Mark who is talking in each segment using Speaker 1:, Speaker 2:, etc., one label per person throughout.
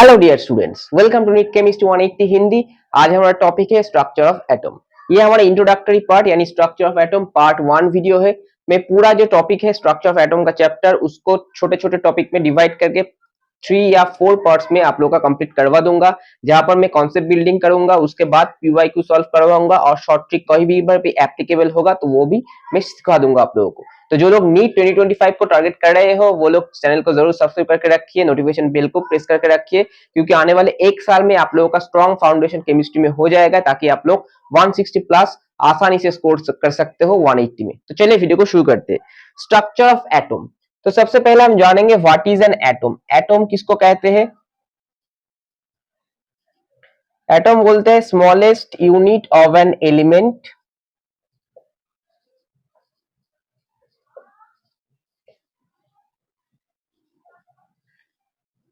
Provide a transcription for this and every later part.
Speaker 1: Hello dear students, welcome to NEET chemistry 180 Hindi. आज हमारा topic है स्ट्रक्चर ऑफ एटम। ये हमारा इंट्रोडक्टरी पार्ट यानी structure of atom part 1 video है। मैं पूरा जो टॉपिक है स्ट्रक्चर ऑफ एटम का चैप्टर उसको छोटे छोटे टॉपिक में डिवाइड करके 3 या 4 पार्ट्स में आप लोगों का कंप्लीट करवा दूंगा, जहां पर मैं कॉन्सेप्ट बिल्डिंग करूंगा, उसके बाद पीवाईक्यू सॉल्व करवाऊंगा और शॉर्ट ट्रिक कोई भी एप्लीकेबल होगा तो वो भी मैं सिखा दूंगा आप लोगों को। तो जो लोग नीट 2025 को टारगेट कर रहे हो वो लोग चैनल को जरूर सब्सक्राइब करके रखिए, नोटिफिकेशन बेल को प्रेस करके रखिए, क्योंकि आने वाले 1 साल में आप लोगों का स्ट्रॉन्ग फाउंडेशन केमिस्ट्री में हो जाएगा, ताकि आप लोग 160 प्लस आसानी से स्कोर कर सकते हो 180 में। तो चलिए वीडियो को शुरू करते हैं। Structure of atom. तो सबसे पहले हम जानेंगे what is an atom. Atom किसको कहते हैं? एटम बोलते हैं smallest unit of an element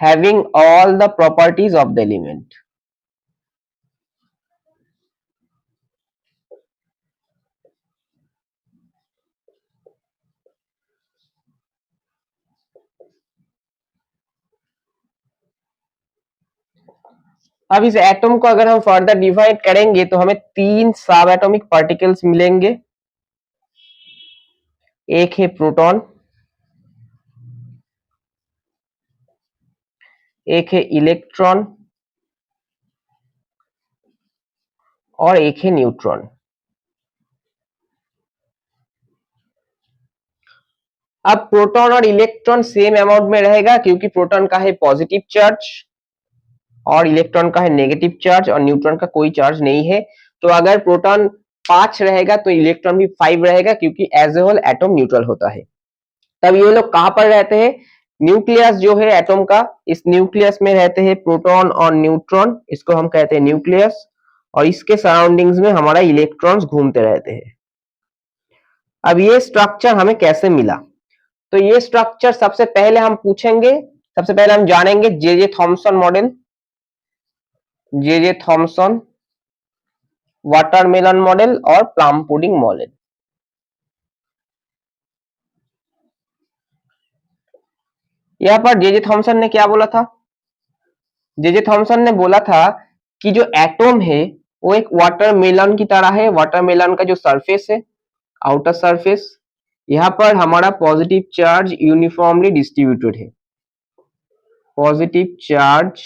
Speaker 1: having all the properties of the element। अब इस एटम को अगर हम फर्दर डिवाइड करेंगे तो हमें 3 सब एटॉमिक पार्टिकल्स मिलेंगे। एक है प्रोटॉन, एक है इलेक्ट्रॉन और एक है न्यूट्रॉन। अब प्रोटॉन और इलेक्ट्रॉन सेम अमाउंट में रहेगा, क्योंकि प्रोटॉन का है पॉजिटिव चार्ज और इलेक्ट्रॉन का है नेगेटिव चार्ज और न्यूट्रॉन का कोई चार्ज नहीं है। तो अगर प्रोटॉन 5 रहेगा तो इलेक्ट्रॉन भी 5 रहेगा, क्योंकि as a whole atom neutral होता है। तब ये लोग कहां पर रहते हैं? न्यूक्लियस जो है एटम का, इस न्यूक्लियस में रहते हैं प्रोटॉन और न्यूट्रॉन, इसको हम कहते हैं न्यूक्लियस, और इसके सराउंडिंग्स में हमारा इलेक्ट्रॉन्स घूमते रहते हैं। अब ये स्ट्रक्चर हमें कैसे मिला? तो ये स्ट्रक्चर सबसे पहले हम पूछेंगे, सबसे पहले हम जानेंगे J Thomson model, J Thomson, watermelon model और प्लम पुडिंग मॉडल। यहाँ पर जे थॉमसन ने क्या बोला था? जे थॉमसन ने बोला था कि जो एटम है वो एक वाटरमेलन की तरह है। वाटरमेलन का जो सरफेस है, आउटर सरफेस, यहाँ पर हमारा पॉजिटिव चार्ज यूनिफॉर्मली डिस्ट्रीब्यूटेड है। पॉजिटिव चार्ज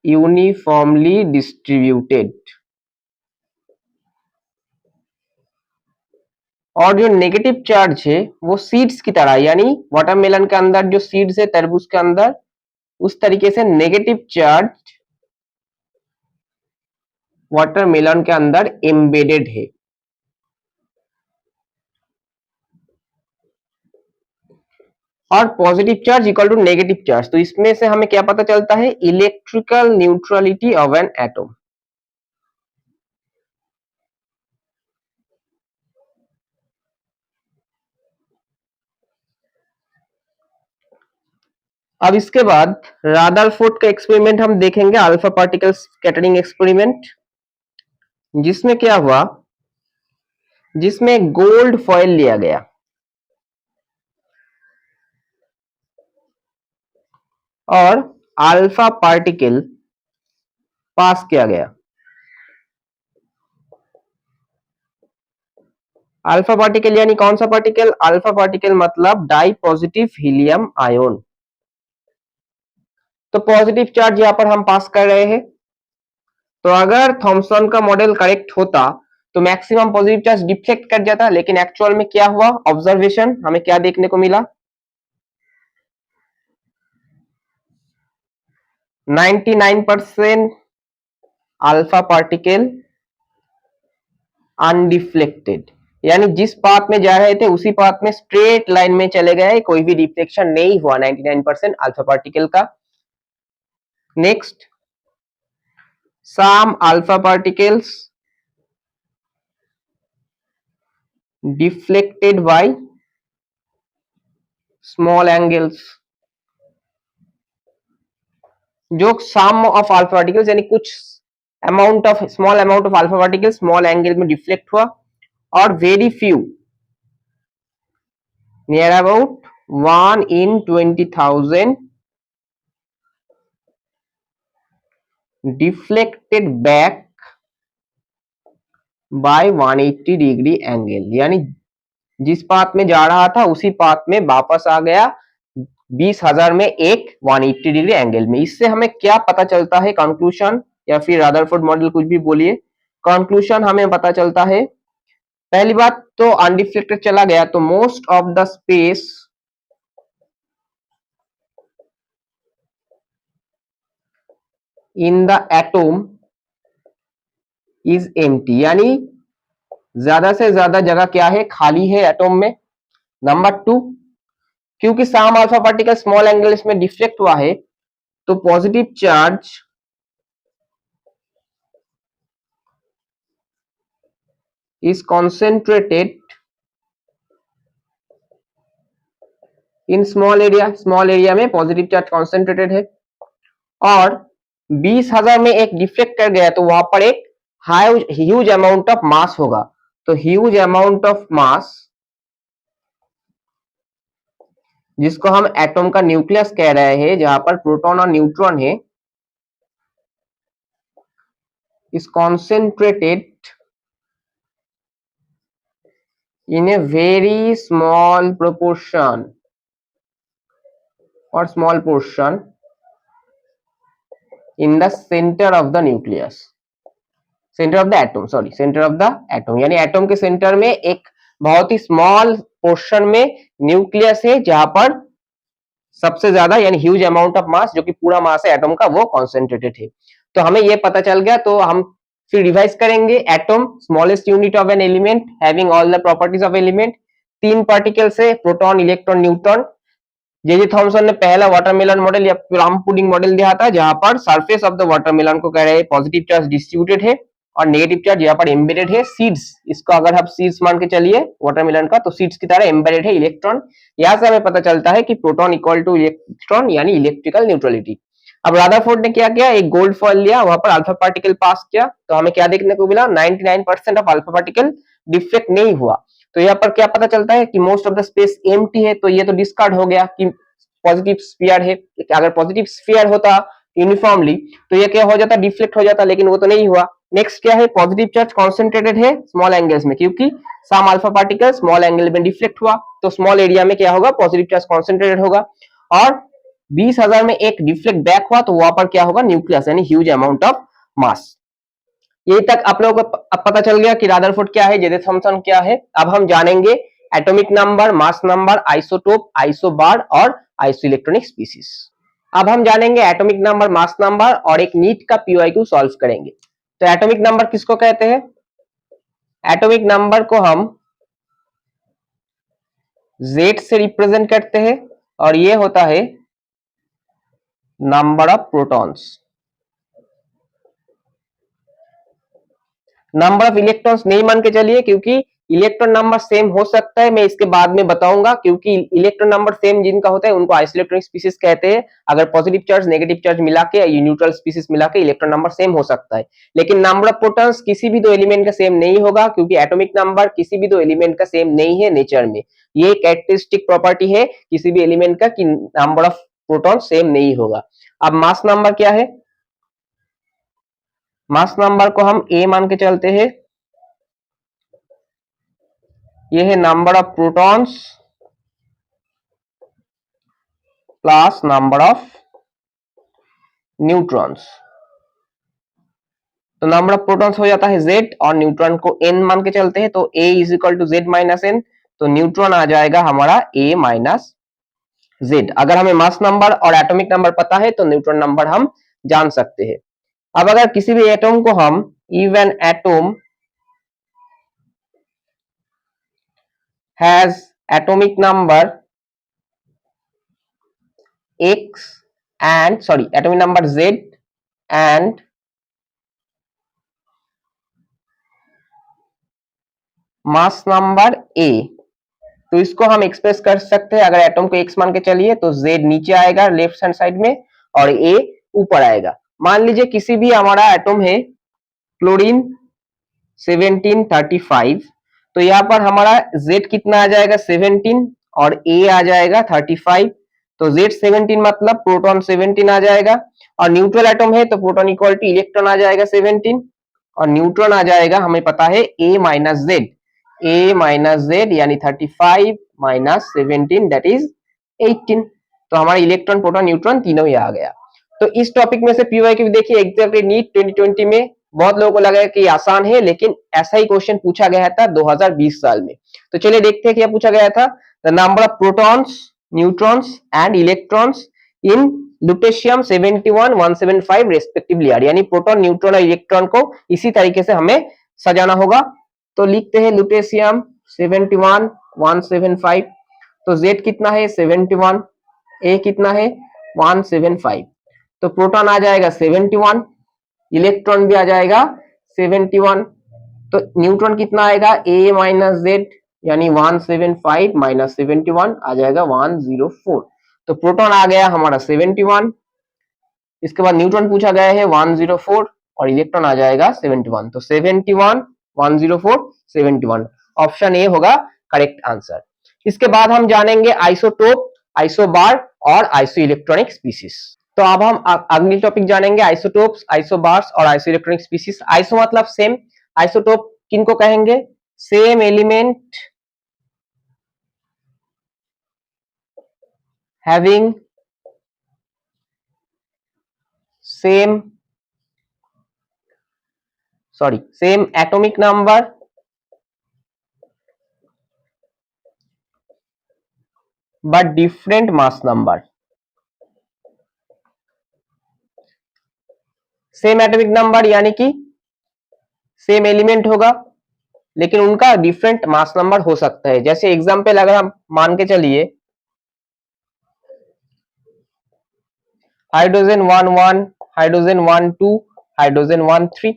Speaker 1: यूनिफॉर्मली डिस्ट्रीब्यूटेड, और जो नेगेटिव चार्ज है वो सीड्स की तरह, यानी वाटरमेलन के अंदर जो सीड्स है तरबूज के अंदर, उस तरीके से नेगेटिव चार्ज वाटरमेलन के अंदर एम्बेडेड है। और positive charge equal to negative charge, तो इसमें से हमें क्या पता चलता है? Electrical neutrality of an atom. अब इसके बाद रादरफोर्ड का एक्सपेरिमेंट हम देखेंगे, अल्फा पार्टिकल स्कैटरिंग एक्सपेरिमेंट, जिसमें क्या हुआ, जिसमें गोल्ड फॉयल लिया गया और अल्फा पार्टिकल पास किया गया। अल्फा पार्टिकल यानी कौन सा पार्टिकल? अल्फा पार्टिकल मतलब डाई पॉजिटिव हीलियम आयोन। तो पॉजिटिव चार्ज यहां पर हम पास कर रहे हैं। तो अगर थॉमसन का मॉडल करेक्ट होता तो मैक्सिमम पॉजिटिव चार्ज डिफ्लेक्ट कर जाता, लेकिन एक्चुअल में क्या हुआ? ऑब्जर्वेशन हमें क्या देखने को मिला? 99% अल्फा पार्टिकल अनडिफ्लेक्टेड, यानी जिस पाथ में जा रहे थे उसी पाथ में स्ट्रेट लाइन में चले गए, कोई भी डिफ्लेक्शन नहीं हुआ 99% अल्फा पार्टिकल का। Next, some alpha particles deflected by small angles। जो सम ऑफ अल्फा पार्टिकल्स यानी कुछ amount of small amount of alpha particles small angle में डिफ्लेक्ट हुआ, और very few near about 1 in 20,000 deflected back by 180 degree angle, यानी जिस path में जा रहा था उसी पाथ में वापस आ गया 20,000 में एक 180 डिग्री एंगल में। इससे हमें क्या पता चलता है, कंक्लूजन या फिर रदरफोर्ड मॉडल, कुछ भी बोलिए, कंक्लूजन हमें पता चलता है। पहली बात तो अनडिफ्लेक्टेड चला गया, तो most of the space in the atom is empty, यानी ज्यादा से ज्यादा जगह क्या है, खाली है एटम में। नंबर 2, क्योंकि सम अल्फा पार्टिकल स्मॉल एंगल इसमें डिफ्लेक्ट हुआ है, तो positive charge is concentrated in small area, small area में पॉजिटिव चार्ज कॉन्सेंट्रेटेड है। और 20,000 में एक डिफ्लेक्ट कर गया, तो वहां पर एक ह्यूज अमाउंट ऑफ मास होगा। तो ह्यूज अमाउंट ऑफ मास, जिसको हम एटम का न्यूक्लियस कह रहे हैं, जहां पर प्रोटॉन और न्यूट्रॉन है, is concentrated in a very small proportion or small portion in the center of the nucleus, center of the atom, sorry, center of the atom, यानी एटम के सेंटर में एक बहुत ही स्मॉल पोर्शन में nucleus है, जहां पर सबसे ज्यादा यानी ह्यूज अमाउंट ऑफ मास, जो कि पूरा मास है एटम का, वो कॉन्सेंट्रेटेड है। तो हमें ये पता चल गया, तो हम फिर रिवाइज करेंगे। Atom smallest unit of an element having all the properties of element, 3 particles है, proton, electron, neutron. J Thomson ने पहला वाटरमेलन मॉडल या प्लम पुडिंग मॉडल दिया था, जहां पर सरफेस ऑफ द वाटरमेलन को कह रहे हैं पॉजिटिव चार्ज डिस्ट्रीब्यूटेड है और नेगेटिव चार्ज यहाँ पर एम्बेडेड है। सीड्स, इसको अगर आप सीड्स मान के चलिए वाटरमेलन का, तो सीड्स की तरह एम्बेडेड है इलेक्ट्रॉन। यहाँ से हमें पता चलता है कि प्रोटॉन इक्वल टू इलेक्ट्रॉन, यानी इलेक्ट्रिकल न्यूट्रलिटी। अब रदरफोर्ड ने क्या किया, एक गोल्ड फॉइल लिया, वहां पर अल्फा पार्टिकल पास किया, तो हमें क्या देखने को मिला, 99% ऑफ अल्फा पार्टिकल डिफ्लेक्ट नहीं हुआ। तो यहाँ पर क्या पता चलता है कि most of the space empty है, तो ये तो डिस्कार्ड हो गया कि पॉजिटिव स्फीयर है। अगर पॉजिटिव स्फीयर होता यूनिफॉर्मली, तो ये क्या हो जाता, डिफ्लेक्ट हो जाता, लेकिन वो तो नहीं हुआ। नेक्स्ट क्या है, पॉजिटिव चार्ज कॉन्सेंट्रेटेड है स्मॉल एंगल्स में, क्योंकि सम अल्फा पार्टिकल स्मॉल एंगल में डिफ्लेक्ट हुआ, तो स्मॉल एरिया में क्या होगा, पॉजिटिव चार्ज कॉन्सेंट्रेटेड होगा। और 20,000 में एक डिफ्लेक्ट बैक हुआ, तो वहां पर क्या होगा, न्यूक्लियस, यानी ह्यूज अमाउंट ऑफ मास। यही तक आप लोगों को अब पता चल गया कि रदरफोर्ड क्या है, जे थॉमसन क्या है। अब हम जानेंगे atomic number, mass number, isotope, isobar और आइसोइलेक्ट्रॉनिक स्पीसीज। अब हम जानेंगे एटॉमिक नंबर, मास नंबर और एक नीट का पीवाईक्यू सॉल्व करेंगे। तो एटॉमिक नंबर किसको कहते हैं, एटॉमिक नंबर को हम Z से रिप्रेजेंट करते हैं, और ये होता है number of protons. Number of electrons नहीं मान के चलिए, क्योंकि इलेक्ट्रॉन नंबर सेम हो सकता है, मैं इसके बाद में बताऊंगा। क्योंकि इलेक्ट्रॉन नंबर सेम जिनका होता है उनको आइसोइलेक्ट्रॉनिक स्पीसीज कहते हैं। अगर पॉजिटिव चार्ज नेगेटिव चार्ज मिला के, न्यूट्रल स्पीसीज मिला के इलेक्ट्रॉन नंबर सेम हो सकता है, लेकिन नंबर ऑफ प्रोटॉन्स किसी भी दो एलिमेंट का सेम नहीं होगा, क्योंकि एटॉमिक नंबर किसी भी दो एलिमेंट का सेम नहीं है नेचर में। ये कैरेक्टरिस्टिक प्रॉपर्टी है किसी भी एलिमेंट का कि नंबर ऑफ प्रोटॉन सेम नहीं होगा। अब मास नंबर क्या है, मास नंबर को हम ए मान के चलते हैं। ये है number of protons plus number of neutrons. तो नंबर ऑफ प्रोटॉन्स हो जाता है Z, और न्यूट्रॉन को n मान के चलते हैं, तो A is equal to Z minus n, तो न्यूट्रॉन आ जाएगा हमारा A माइनस Z। अगर हमें मास नंबर और एटॉमिक नंबर पता है, तो न्यूट्रॉन नंबर हम जान सकते हैं। अब अगर किसी भी एटम को हम, even atom has atomic number X and sorry atomic number Z and mass number A, तो इसको हम एक्सप्रेस कर सकते हैं। अगर एटम को X मान के चलिए, तो Z नीचे आएगा लेफ्ट हैंड साइड में और A ऊपर आएगा। मान लीजिए किसी भी हमारा एटम है क्लोरीन 1735, तो यहाँ पर हमारा Z कितना आ जाएगा 17, और A आ जाएगा 35। तो Z17 मतलब प्रोटॉन 17 आ जाएगा, और न्यूट्रल एटम है तो प्रोटॉन इक्वल टू इलेक्ट्रॉन आ जाएगा 17, और न्यूट्रॉन आ जाएगा, हमें पता है A माइनस जेड यानी 35 माइनस 17 दैट इज 18। तो हमारा इलेक्ट्रॉन प्रोटॉन न्यूट्रॉन तीनों ही आ गया। तो इस टॉपिक में से पीवाई की देखिए एग्जैक्टली नीट 2020 में बहुत लोगों को लगा कि आसान है, लेकिन ऐसा ही क्वेश्चन पूछा गया था 2020 साल में। तो चलिए देखते हैं क्या पूछा गया था। The number of protons, neutrons and electrons in lutetium 71 175 respectively are, यानी प्रोटॉन न्यूट्रॉन और इलेक्ट्रॉन को इसी तरीके से हमें सजाना होगा। तो लिखते हैं लुटेशियम 71 175, तो Z कितना है 71, A कितना है 175, तो प्रोटॉन आ जाएगा 71, इलेक्ट्रॉन भी आ जाएगा 71, तो न्यूट्रॉन कितना आएगा A माइनस जेड यानी 175 माइनस 71 आ जाएगा 104। तो प्रोटॉन आ गया हमारा 71, इसके बाद न्यूट्रॉन पूछा गया है 104 और इलेक्ट्रॉन आ जाएगा 71। तो 71 104 71 ऑप्शन ए होगा करेक्ट आंसर। इसके बाद हम जानेंगे आइसोटोप, आइसोबार और आइसो इलेक्ट्रॉनिक स्पीसीज। तो अब हम अगली टॉपिक जानेंगे आइसोटोप्स, आइसोबार्स और आइसो इलेक्ट्रॉनिक स्पीसीज। आइसो मतलब सेम, आइसोटोप किनको कहेंगे? Same element having same same atomic number but different mass number। Same atomic number यानी कि सेम एलिमेंट होगा लेकिन उनका डिफरेंट मास नंबर हो सकता है। जैसे एग्जांपल अगर हम मान के चलिए हाइड्रोजन 11, हाइड्रोजन 12, हाइड्रोजन 13,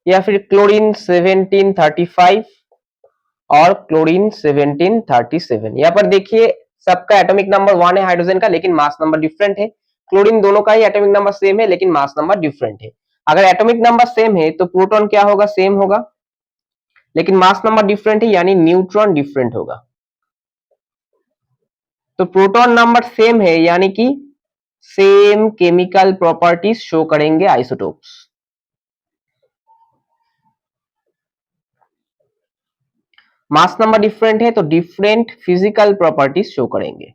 Speaker 1: या फिर क्लोरीन 1735 और क्लोरीन 1737। यहाँ पर देखिए सबका एटॉमिक नंबर 1 है हाइड्रोजन का, लेकिन मास नंबर डिफरेंट है। क्लोरीन दोनों का ही एटॉमिक नंबर सेम है लेकिन मास नंबर डिफरेंट है। अगर एटॉमिक नंबर सेम है तो प्रोटॉन क्या होगा? सेम होगा, लेकिन मास नंबर डिफरेंट है यानी न्यूट्रॉन डिफरेंट होगा। तो प्रोटॉन नंबर सेम है यानी कि सेम केमिकल प्रॉपर्टीज शो करेंगे आइसोटोप्स। मास नंबर डिफरेंट है तो डिफरेंट फिजिकल प्रॉपर्टीज शो करेंगे।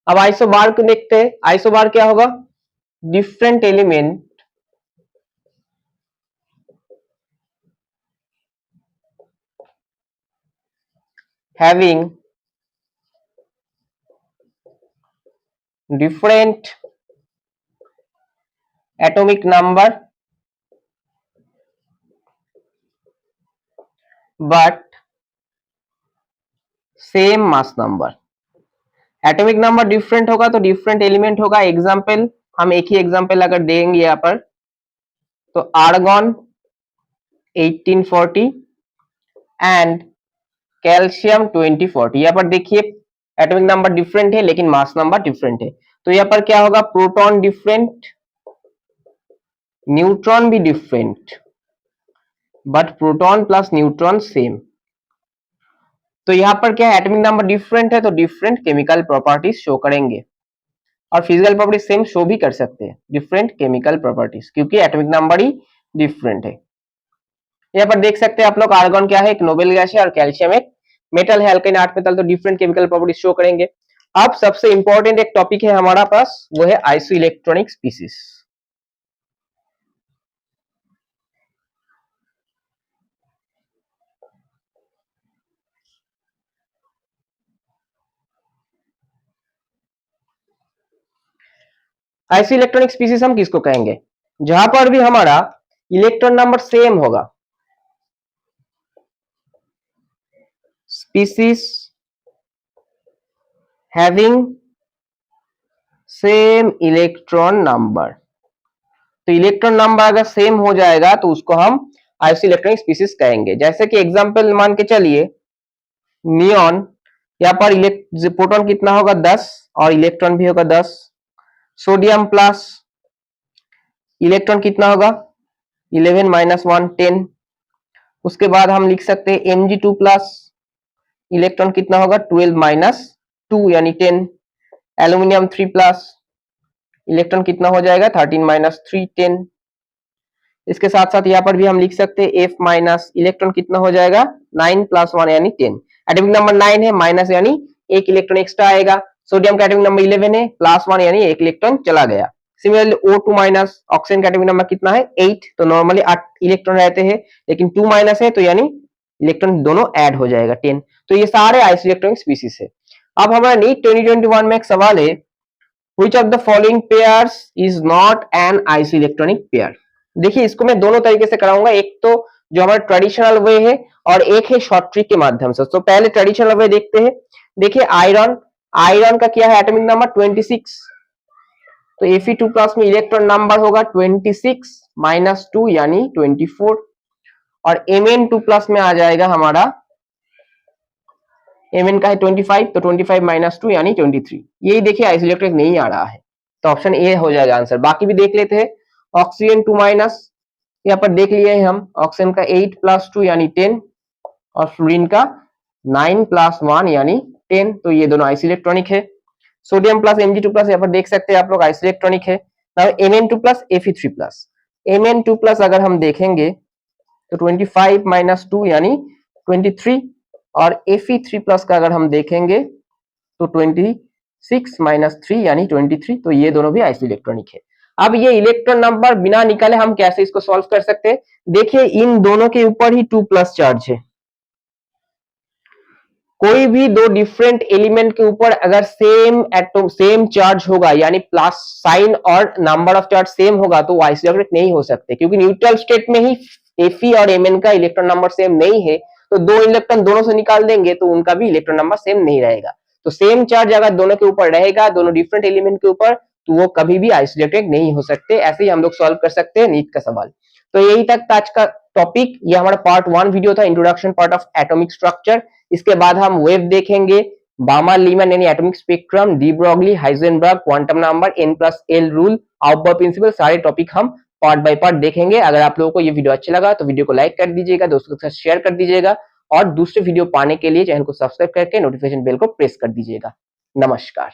Speaker 1: अब आइसोबार को देखते हैं। आइसोबार क्या होगा? Different element having different atomic number but same mass number। Atomic number different होगा तो डिफरेंट एलिमेंट होगा। एग्जांपल हम एक ही एग्जांपल अगर देंगे यहाँ पर, तो आर्गन 1840 एंड कैल्शियम 2040। यहाँ पर देखिए एटॉमिक नंबर डिफरेंट है लेकिन मास नंबर डिफरेंट है। तो यहाँ पर क्या होगा? प्रोटॉन डिफरेंट, न्यूट्रॉन भी different, but proton plus neutron same. तो यहाँ पर क्या है? एटॉमिक नंबर डिफरेंट है तो डिफरेंट केमिकल प्रॉपर्टीज शो करेंगे, और फिजिकल प्रॉपर्टीज सेम शो भी कर सकते हैं, डिफरेंट केमिकल प्रॉपर्टीज, क्योंकि एटॉमिक नंबर ही डिफरेंट है। यहाँ पर देख सकते हैं आप लोग, आर्गन क्या है? एक नोबेल गैस है, और कैल्शियम एक मेटल है, अल्काइन आर्ट मेटल, तो डिफरेंट केमिकल प्रॉपर्टीज शो करेंगे। अब सबसे इंपॉर्टेंट एक टॉपिक है हमारा पास, वो है iso electronic species. Iso electronic species हम किसको कहेंगे? जहां पर भी हमारा इलेक्ट्रॉन नंबर सेम होगा। Species having same electron number, तो इलेक्ट्रॉन नंबर अगर सेम हो जाएगा तो उसको हम आइसो इलेक्ट्रॉनिक स्पीसीज कहेंगे। जैसे कि एग्जांपल मान के चलिए नियॉन, यहाँ पर प्रोटॉन कितना होगा? 10 और इलेक्ट्रॉन भी होगा 10। सोडियम प्लस इलेक्ट्रॉन कितना होगा 11 माइनस 1 10। उसके बाद हम लिख सकते हैं Mg2 प्लस, इलेक्ट्रॉन कितना होगा 12 माइनस 2 यानी 10। एल्यूमिनियम 3 प्लस, इलेक्ट्रॉन कितना हो जाएगा 13 माइनस 3 10। इसके साथ साथ यहाँ पर भी हम लिख सकते हैं F माइनस, इलेक्ट्रॉन कितना हो जाएगा 9 प्लस 1 यानी 10। एटॉमिक नंबर 9 है, माइनस यानी एक इलेक्ट्रॉन एक्स्ट्रा आएगा। सोडियम का एटॉमिक नंबर 11 है, प्लस 1 यानी एक इलेक्ट्रॉन चला गया। सिमिलरली O2 माइनस, ऑक्सीजन का एटॉमिक नंबर कितना है 8, तो नॉर्मली 8 इलेक्ट्रॉन रहते हैं, लेकिन 2 माइनस है तो यानी इलेक्ट्रॉन दोनों ऐड हो जाएगा 10। तो ये सारे आइसोइलेक्ट्रॉनिक स्पीशीज है। अब हमारा नीट 2021 में एक सवाल है, which of the following pairs is not an isoelectronic pair। देखिए इसको मैं दोनों तरीके से कराऊंगा, एक तो जो हमारा ट्रेडिशनल वे है और एक है शॉर्ट ट्रिक के माध्यम से। तो पहले ट्रेडिशनल वे देखते हैं। देखिए आयरन, आयरन का क्या है एटॉमिक नंबर 26, तो Fe2 प्लस में इलेक्ट्रॉन नंबर होगा 26 माइनस 2 यानी 24, और Mn2 प्लस में आ जाएगा हमारा, Mn का है 25, तो 25 माइनस 2 यानी 23। यही देखिए आइसोइलेक्ट्रिक नहीं आ रहा है, तो ऑप्शन ए हो जाएगा आंसर। बाकी भी देख लेते हैं। ऑक्सीजन 2 माइनस, यहाँ पर देख लिए हैं हम, ऑक्सीजन का 8 प्लस 2 यानी 10, और फ्लोरीन का 9 प्लस 1 यानी 10, तो ये दोनों आइसोइलेक्ट्रॉनिक है। सोडियम प्लस Mg2 प्लस यहाँ पर देख सकते हैं आप लोग आइसोइलेक्ट्रॉनिक है। Mn2 plus Fe3 plus, Mn2 plus अगर हम देखेंगे तो 25 माइनस 2 यानी 23, और Fe3 प्लस का अगर हम देखेंगे तो 26 माइनस 3 यानी 23, तो ये दोनों भी आइसोइलेक्ट्रॉनिक है। अब ये इलेक्ट्रॉन नंबर बिना निकाले हम कैसे इसको सॉल्व कर सकते हैं? देखिए इन दोनों के ऊपर ही 2 प्लस चार्ज है। कोई भी दो डिफरेंट एलिमेंट के ऊपर अगर सेम एटम सेम चार्ज होगा, यानी प्लस साइन और नंबर ऑफ चार्ज सेम होगा, तो वो आइसोइलेक्ट्रिक नहीं हो सकते, क्योंकि न्यूट्रल स्टेट में ही Fe और Mn का इलेक्ट्रॉन नंबर सेम नहीं है। तो दो इलेक्ट्रॉन दोनों से निकाल देंगे तो उनका भी इलेक्ट्रॉन नंबर सेम नहीं रहेगा। तो सेम चार्ज अगर दोनों के ऊपर रहेगा, दोनों डिफरेंट एलिमेंट के ऊपर, तो वो कभी भी आइसोइलेक्ट्रिक नहीं हो सकते। ऐसे ही हम लोग सॉल्व कर सकते हैं नीट का सवाल। तो यही तक आज का टॉपिक, ये हमारा पार्ट 1 वीडियो था, introduction part of atomic structure. इसके बाद हम वेव देखेंगे, बामा लीमन यानी atomic spectrum, de Broglie, Heisenberg, quantum number, N+L rule, आउटबर्ग प्रिंसिपल, सारे टॉपिक हम पार्ट बाय पार्ट देखेंगे। अगर आप लोगों को ये वीडियो अच्छा लगा तो वीडियो को लाइक कर दीजिएगा, दोस्तों के साथ शेयर कर दीजिएगा, और दूसरे वीडियो पाने के लिए चैनल को सब्सक्राइब करके नोटिफिकेशन बेल को प्रेस कर दीजिएगा। नमस्कार।